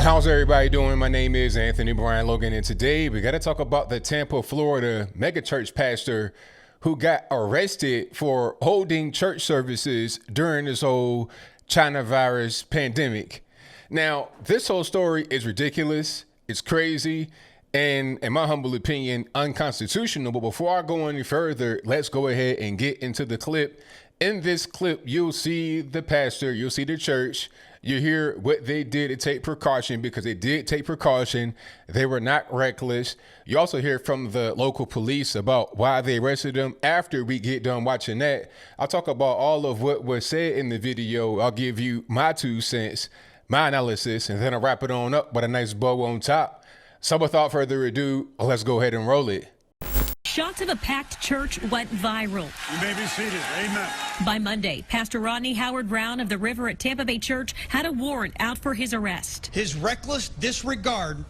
How's everybody doing? My name is Anthony Brian Logan, and today we got to talk about the Tampa, Florida megachurch pastor who got arrested for holding church services during this whole China virus pandemic. Now, this whole story is ridiculous. It's crazy. And in my humble opinion, unconstitutional. But before I go any further, let's go ahead and get into the clip. In this clip, you'll see the pastor, you'll see the church. You hear what they did to take precaution, because they did take precaution. They were not reckless. You also hear from the local police about why they arrested them. After we get done watching that, I'll talk about all of what was said in the video. I'll give you my 2 cents, my analysis, and then I'll wrap it on up with a nice bow on top. So without further ado, let's go ahead and roll it. Shots of a packed church went viral. You may be seated. Amen. By Monday, Pastor Rodney Howard-Browne of the River at Tampa Bay Church had a warrant out for his arrest. His reckless disregard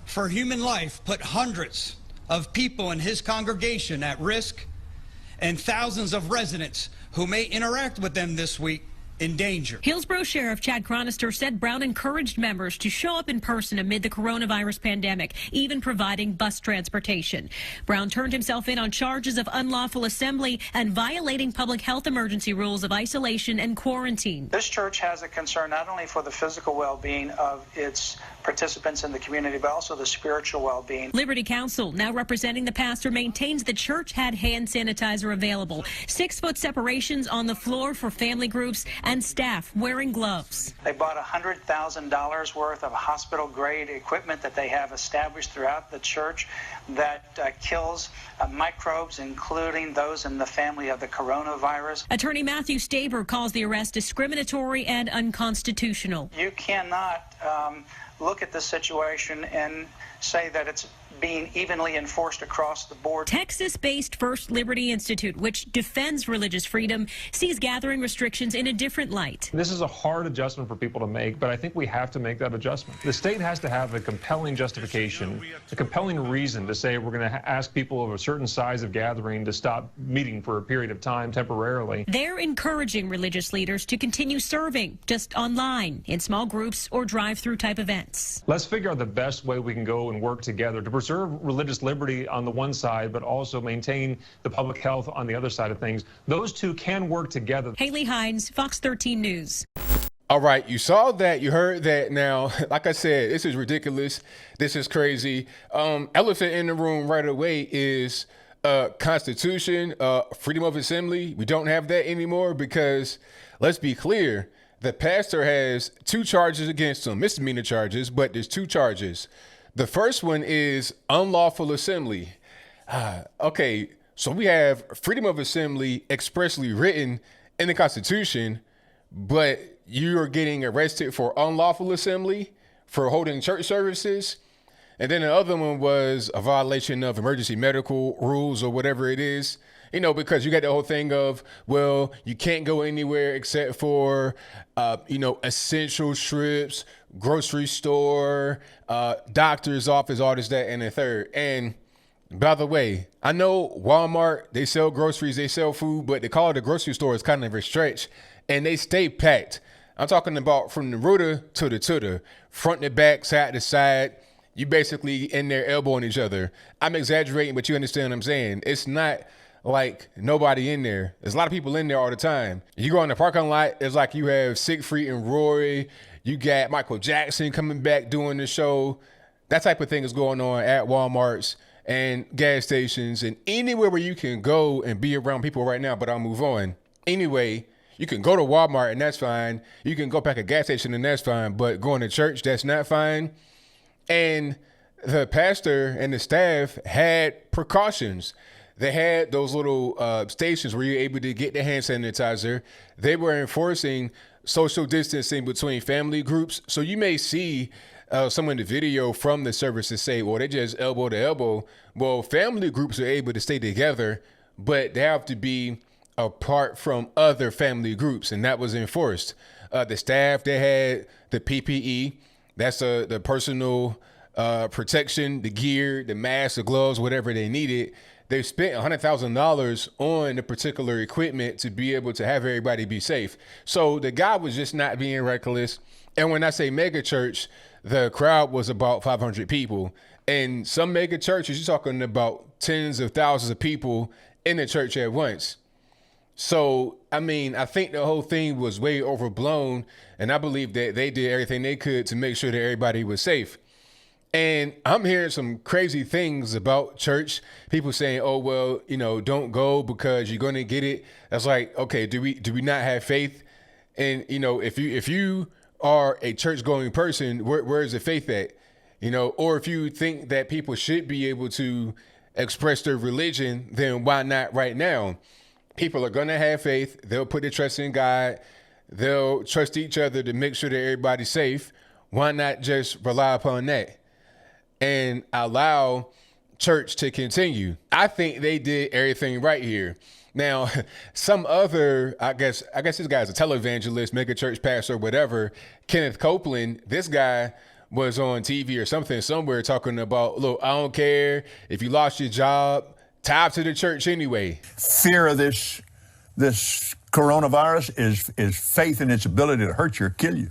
for human life put hundreds of people in his congregation at risk, and thousands of residents who may interact with them this week in danger. Hillsborough Sheriff Chad Chronister said Brown encouraged members to show up in person amid the coronavirus pandemic, even providing bus transportation. Brown turned himself in on charges of unlawful assembly and violating public health emergency rules of isolation and quarantine. This church has a concern not only for the physical well-being of its participants in the community, but also the spiritual well-being. Liberty Counsel, now representing the pastor, maintains the church had hand sanitizer available, 6-foot separations on the floor for family groups, and staff wearing gloves. They bought $100,000 worth of hospital-grade equipment that they have established throughout the church that kills microbes, including those in the family of the coronavirus. Attorney Matthew Staber calls the arrest discriminatory and unconstitutional. You cannot look at this situation and say that it's being evenly enforced across the board. Texas-based First Liberty Institute, which defends religious freedom, sees gathering restrictions in a different light. This is a hard adjustment for people to make, but I think we have to make that adjustment. The state has to have a compelling justification, a compelling reason to say we're going to ask people of a certain size of gathering to stop meeting for a period of time temporarily. They're encouraging religious leaders to continue serving, just online, in small groups or drive-through type events. Let's figure out the best way we can go and work together to preserve religious liberty on the one side, but also maintain the public health on the other side of things. Those two can work together. Haley Hines, Fox 13 News. All right, you saw that, you heard that. Now, like I said, this is ridiculous. This is crazy. Elephant in the room right away is Constitution, freedom of assembly. We don't have that anymore because, let's be clear, the pastor has 2 charges against him, misdemeanor charges, but there's 2 charges. The first one is unlawful assembly. Okay, so we have freedom of assembly expressly written in the Constitution, but you are getting arrested for unlawful assembly, for holding church services. And then the other one was a violation of emergency medical rules or whatever it is. You know, because you got the whole thing of, well, you can't go anywhere except for, essential trips, grocery store, doctor's office, all this, that, and the third. And by the way, I know Walmart, they sell groceries, they sell food, but they call it a grocery store is kind of a stretch, and they stay packed. I'm talking about from the rooter to the front to back, side to side. You basically in there elbowing each other. I'm exaggerating, but you understand what I'm saying. It's not like nobody in there. There's a lot of people in there all the time. You go in the parking lot, it's like you have Siegfried and Roy. You got Michael Jackson coming back doing the show. That type of thing is going on at Walmarts and gas stations and anywhere where you can go and be around people right now, but I'll move on. Anyway, you can go to Walmart and that's fine. You can go back a gas station and that's fine, but going to church, that's not fine. And the pastor and the staff had precautions. They had those little stations where you're able to get the hand sanitizer. They were enforcing social distancing between family groups. So you may see someone in the video from the services say, well, they just elbow to elbow. Well, family groups are able to stay together, but they have to be apart from other family groups. And that was enforced. The staff, they had the PPE. That's the personal protection, the gear, the mask, the gloves, whatever they needed. They spent $100,000 on the particular equipment to be able to have everybody be safe. So the guy was just not being reckless. And when I say mega church, the crowd was about 500 people. And some mega churches, you're talking about tens of thousands of people in the church at once. So, I mean, I think the whole thing was way overblown, and I believe that they did everything they could to make sure that everybody was safe. And I'm hearing some crazy things about church. People saying, "Oh, well, you know, don't go because you're going to get it." That's like, okay, do we not have faith? And you know, if you are a church going person, where is the faith at? You know, or if you think that people should be able to express their religion, then why not right now? People are going to have faith. They'll put their trust in God. They'll trust each other to make sure that everybody's safe. Why not just rely upon that and allow church to continue? I think they did everything right here. Now, some other, I guess this guy's a televangelist, megachurch pastor, whatever, Kenneth Copeland, this guy was on TV or something somewhere talking about, look, I don't care if you lost your job, tied to the church anyway. Fear of this coronavirus is faith in its ability to hurt you or kill you.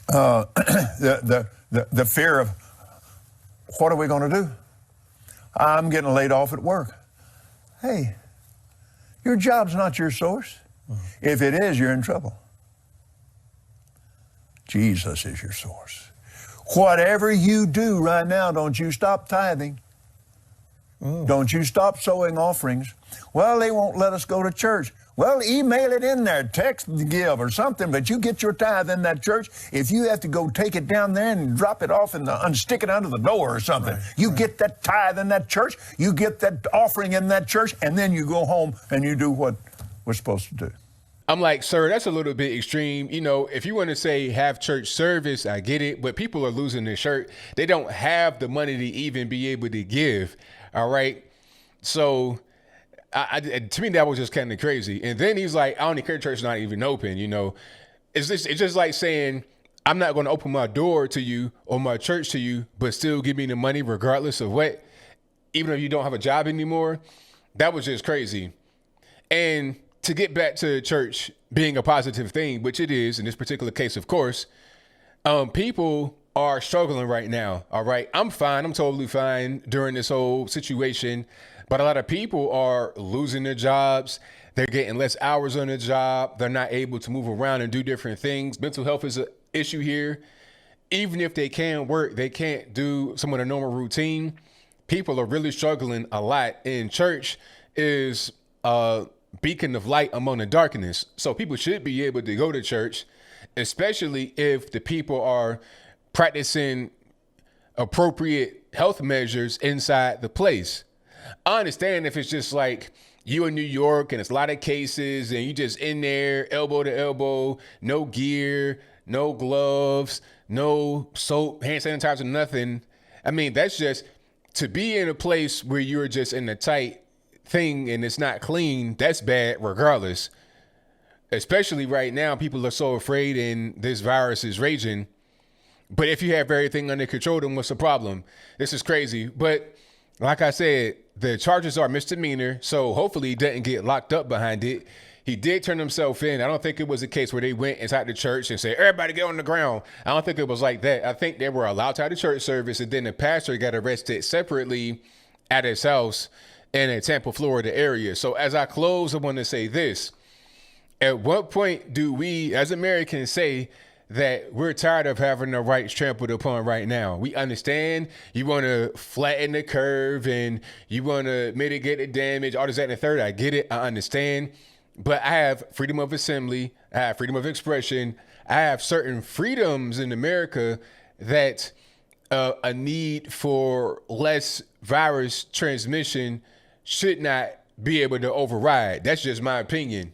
The fear of, what are we going to do? I'm getting laid off at work. Hey, your job's not your source. If it is, you're in trouble. Jesus is your source. Whatever you do right now, don't you stop tithing. Don't you stop sowing offerings. Well, they won't let us go to church. Well, email it in there, text the give or something, but you get your tithe in that church. If you have to go take it down there and drop it off and stick it under the door or something, you get that tithe in that church, you get that offering in that church, and then you go home and you do what we're supposed to do. I'm like, sir, that's a little bit extreme. You know, if you want to say have church service, I get it, but people are losing their shirt. They don't have the money to even be able to give. All right. So to me, that was just kind of crazy. And then he's like, I don't care, church not even open. You know, it's just like saying, I'm not going to open my door to you or my church to you, but still give me the money regardless of what, even if you don't have a job anymore. That was just crazy. And to get back to church being a positive thing, which it is in this particular case, of course, people are struggling right now. All right. I'm fine. I'm totally fine during this whole situation. But a lot of people are losing their jobs. They're getting less hours on the job. They're not able to move around and do different things. Mental health is an issue here. Even if they can work, they can't do some of the normal routine. People are really struggling a lot. And church is a beacon of light among the darkness. So people should be able to go to church, especially if the people are practicing appropriate health measures inside the place. I understand if it's just like you in New York and it's a lot of cases and you just in there elbow to elbow, no gear, no gloves, no soap, hand sanitizer, nothing. I mean, that's just to be in a place where you're just in a tight thing and it's not clean. That's bad regardless, especially right now. People are so afraid and this virus is raging. But if you have everything under control, then what's the problem? This is crazy. But like I said, the charges are misdemeanor, so hopefully he didn't get locked up behind it. He did turn himself in. I don't think it was a case where they went inside the church and said, everybody get on the ground. I don't think it was like that. I think they were allowed to have the church service, and then the pastor got arrested separately at his house in a Tampa, Florida area. So as I close, I want to say this. At what point do we as Americans say that we're tired of having the rights trampled upon right now? We understand you want to flatten the curve and you want to mitigate the damage, all this, that, and the third. I get it. I understand. But I have freedom of assembly. I have freedom of expression. I have certain freedoms in America that a need for less virus transmission should not be able to override. That's just my opinion.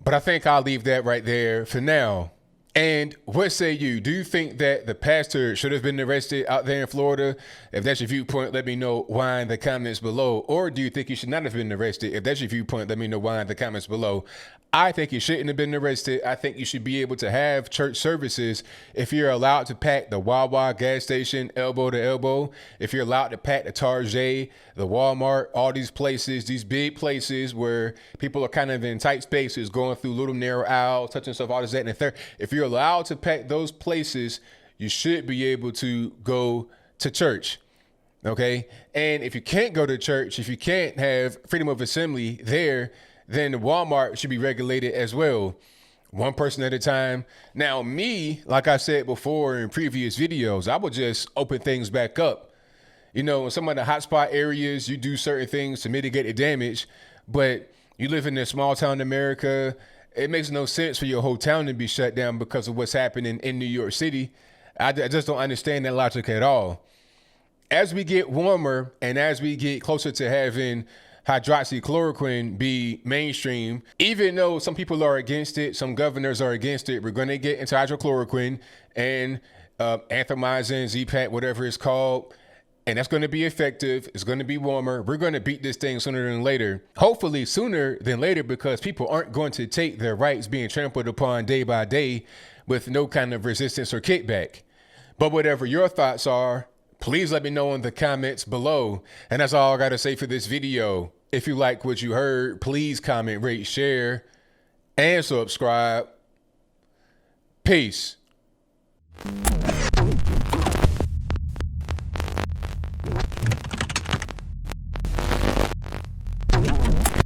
But I think I'll leave that right there for now. And what say you? Do you think that the pastor should have been arrested out there in Florida? If that's your viewpoint, let me know why in the comments below. Or do you think he should not have been arrested? If that's your viewpoint, let me know why in the comments below. I think he shouldn't have been arrested. I think you should be able to have church services if you're allowed to pack the Wawa gas station elbow to elbow, if you're allowed to pack the Target, the Walmart, all these places, these big places where people are kind of in tight spaces, going through little narrow aisles, touching stuff, all this, that, and the third. If you're allowed to pack those places, you should be able to go to church. Okay. And if you can't go to church, if you can't have freedom of assembly there, then the Walmart should be regulated as well. One person at a time. Now, me, like I said before in previous videos, I would just open things back up. You know, in some of the hotspot areas, you do certain things to mitigate the damage, but you live in a small town in America. It makes no sense for your whole town to be shut down because of what's happening in New York City. I just don't understand that logic at all. As we get warmer and as we get closer to having hydroxychloroquine be mainstream, even though some people are against it, some governors are against it, we're going to get into hydrochloroquine and anthromycin, Z-Pak, whatever it's called. And that's going to be effective. It's going to be warmer. We're going to beat this thing sooner than later. Hopefully sooner than later, because people aren't going to take their rights being trampled upon day by day with no kind of resistance or kickback. But whatever your thoughts are, please let me know in the comments below. And that's all I got to say for this video. If you like what you heard, please comment, rate, share, and subscribe. Peace.